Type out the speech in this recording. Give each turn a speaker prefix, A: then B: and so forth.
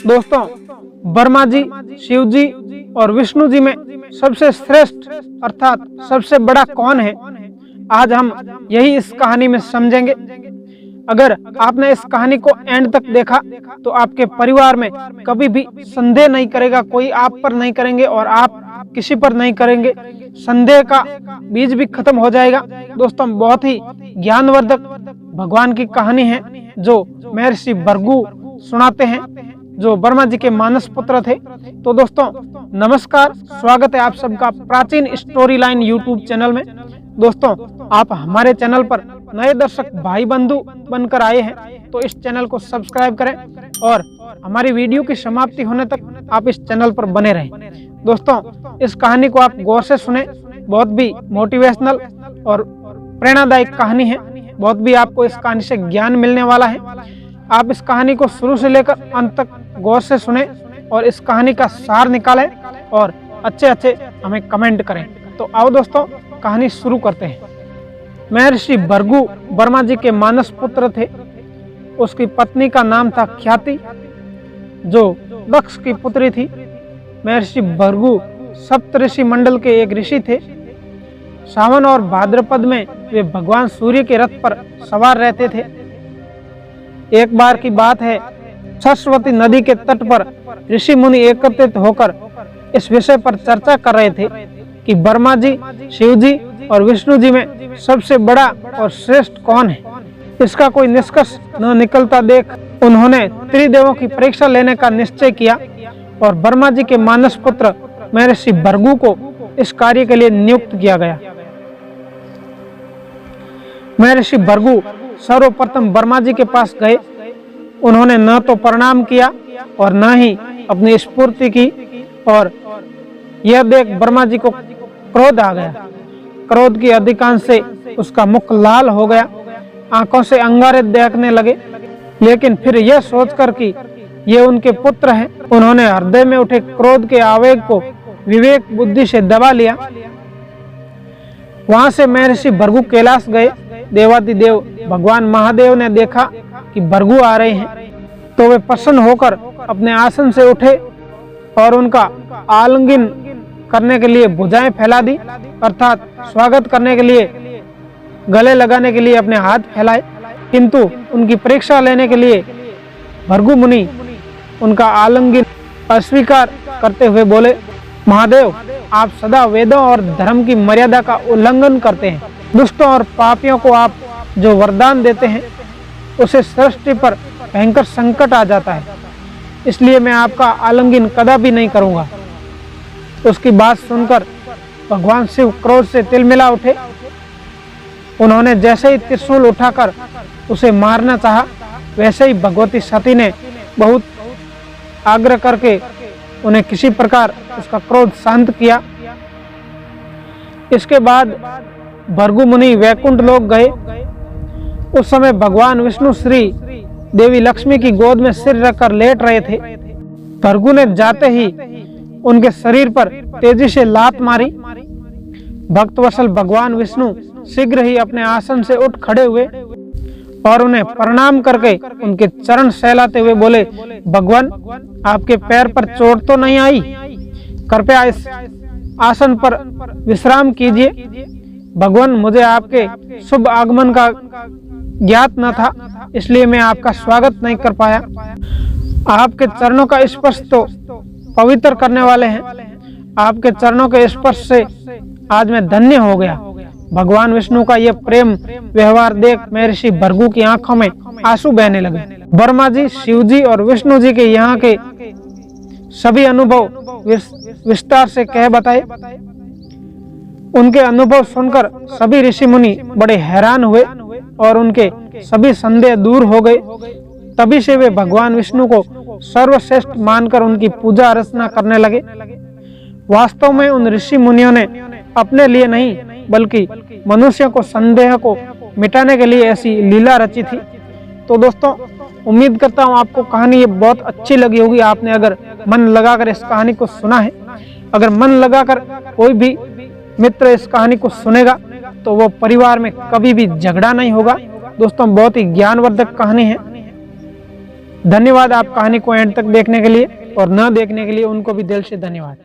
A: दोस्तों, ब्रह्मा जी, शिव जी और विष्णु जी में सबसे श्रेष्ठ अर्थात सबसे बड़ा कौन है, आज हम यही इस कहानी में समझेंगे। अगर आपने इस कहानी को एंड तक देखा तो आपके परिवार में कभी भी संदेह नहीं करेगा, कोई आप पर नहीं करेंगे और आप किसी पर नहीं करेंगे, संदेह का बीज भी खत्म हो जाएगा। दोस्तों, बहुत ही ज्ञानवर्धक भगवान की कहानी है जो महर्षि भृगु सुनाते हैं, जो ब्रह्मा जी के मानस पुत्र थे। तो दोस्तों नमस्कार, स्वागत है आप सबका प्राचीन स्टोरी लाइन यूट्यूब चैनल में। दोस्तों, आप हमारे चैनल पर नए दर्शक भाई बंधु बनकर आए हैं तो इस चैनल को सब्सक्राइब करें और हमारी वीडियो की समाप्ति होने तक आप इस चैनल पर बने रहें। दोस्तों, इस कहानी को आप गौर से सुने, बहुत भी मोटिवेशनल और प्रेरणादायक कहानी है, बहुत भी आपको इस कहानी से ज्ञान मिलने वाला है। आप इस कहानी को शुरू से लेकर अंत तक गौर से सुने और इस कहानी का सार निकालें और अच्छे हमें कमेंट करें। तो आओ दोस्तों, कहानी शुरू करते हैं। महर्षि भृगु ब्रह्मा जी के मानस पुत्र थे। उसकी पत्नी का नाम था ख्याति, जो दक्ष की पुत्री थी। महर्षि भृगु सप्तऋषि मंडल के एक ऋषि थे। सावन और भाद्रपद में वे भगवान सूर्य के रथ पर सवार रहते थे। एक बार की बात है, सरस्वती नदी के तट पर ऋषि मुनि एकत्रित होकर इस विषय पर चर्चा कर रहे थे कि ब्रह्मा जी, शिव जी और विष्णु जी में सबसे बड़ा और श्रेष्ठ कौन है। इसका कोई निष्कर्ष न निकलता देख उन्होंने त्रिदेवों की परीक्षा लेने का निश्चय किया और ब्रह्मा जी के मानस पुत्र महर्षि भृगु को इस कार्य के लिए नियुक्त किया गया। महर्षि भृगु सर्वप्रथम ब्रह्मा जी के पास गए। उन्होंने न तो प्रणाम किया और न ही अपनी स्फूर्ति की, और यह देख ब्रह्मा जी को क्रोध आ गया। क्रोध की अधिकांश से उसका मुख लाल हो गया, आंखों से अंगारे देखने लगे। लेकिन फिर यह सोचकर कि ये उनके पुत्र हैं, उन्होंने हृदय में उठे क्रोध के आवेग को विवेक बुद्धि से दबा लिया। वहां से महर्षि भृगु कैलाश गए। देवादिदेव भगवान महादेव ने देखा कि भृगु आ रहे हैं तो वे प्रसन्न होकर अपने आसन से उठे और उनका आलिंगन करने के लिए भुजाएं फैला दी, अर्थात स्वागत करने के लिए, गले लगाने के लिए अपने हाथ फैलाए। किंतु उनकी परीक्षा लेने के लिए भृगु मुनि उनका आलिंगन अस्वीकार करते हुए बोले, महादेव, आप सदा वेदों और धर्म की मर्यादा का उल्लंघन करते हैं। दुष्टों और पापियों को आप जो वरदान देते हैं उसे सृष्टि पर भयंकर संकट आ जाता है, इसलिए मैं आपका आलिंगन कदापि नहीं करूंगा। उसकी बात सुनकर भगवान शिव क्रोध से तिलमिला उठे। उन्होंने जैसे ही त्रिशूल उठाकर उसे मारना चाहा, वैसे ही भगवती सती ने बहुत आग्रह करके उन्हें किसी प्रकार उसका क्रोध शांत किया। इसके बाद भृगु मुनि वैकुंठ लोक गए। उस समय भगवान विष्णु श्री देवी लक्ष्मी की गोद में सिर रखकर लेट रहे थे। भृगु ने जाते ही उनके शरीर पर तेजी से लात मारी। भक्तवत्सल भगवान विष्णु शीघ्र ही अपने आसन से उठ खड़े हुए और उन्हें प्रणाम करके उनके चरण सहलाते हुए बोले, भगवान, आपके पैर पर चोट तो नहीं आई? कृपया इस आसन पर विश्राम कीजिए। भगवान, मुझे आपके शुभ आगमन का ज्ञात न था, इसलिए मैं आपका स्वागत नहीं कर पाया। आपके चरणों का स्पर्श तो पवित्र करने वाले हैं। आपके चरणों के स्पर्श से आज मैं धन्य हो गया। भगवान विष्णु का यह प्रेम व्यवहार देख महर्षि भृगु की आंखों में आंसू बहने लगे। ब्रह्मा जी, शिव जी और विष्णु जी के यहाँ के सभी अनुभव विस्तार से कह बताए। उनके अनुभव सुनकर सभी ऋषि मुनि बड़े हैरान हुए और उनके सभी संदेह दूर हो गए। तभी से वे भगवान विष्णु को सर्वश्रेष्ठ मानकर उनकी पूजा अर्चना करने लगे। वास्तव में उन ऋषि मुनियों ने अपने लिए नहीं बल्कि मनुष्यों को संदेह को मिटाने के लिए ऐसी लीला रची थी। तो दोस्तों, उम्मीद करता हूँ आपको कहानी ये बहुत अच्छी लगी होगी। आपने अगर मन लगाकर इस कहानी को सुना है, अगर मन लगाकर कोई भी मित्र इस कहानी को सुनेगा तो वो परिवार में कभी भी झगड़ा नहीं होगा। दोस्तों, बहुत ही ज्ञानवर्धक कहानी है। धन्यवाद आप कहानी को एंड तक देखने के लिए, और न देखने के लिए उनको भी दिल से धन्यवाद।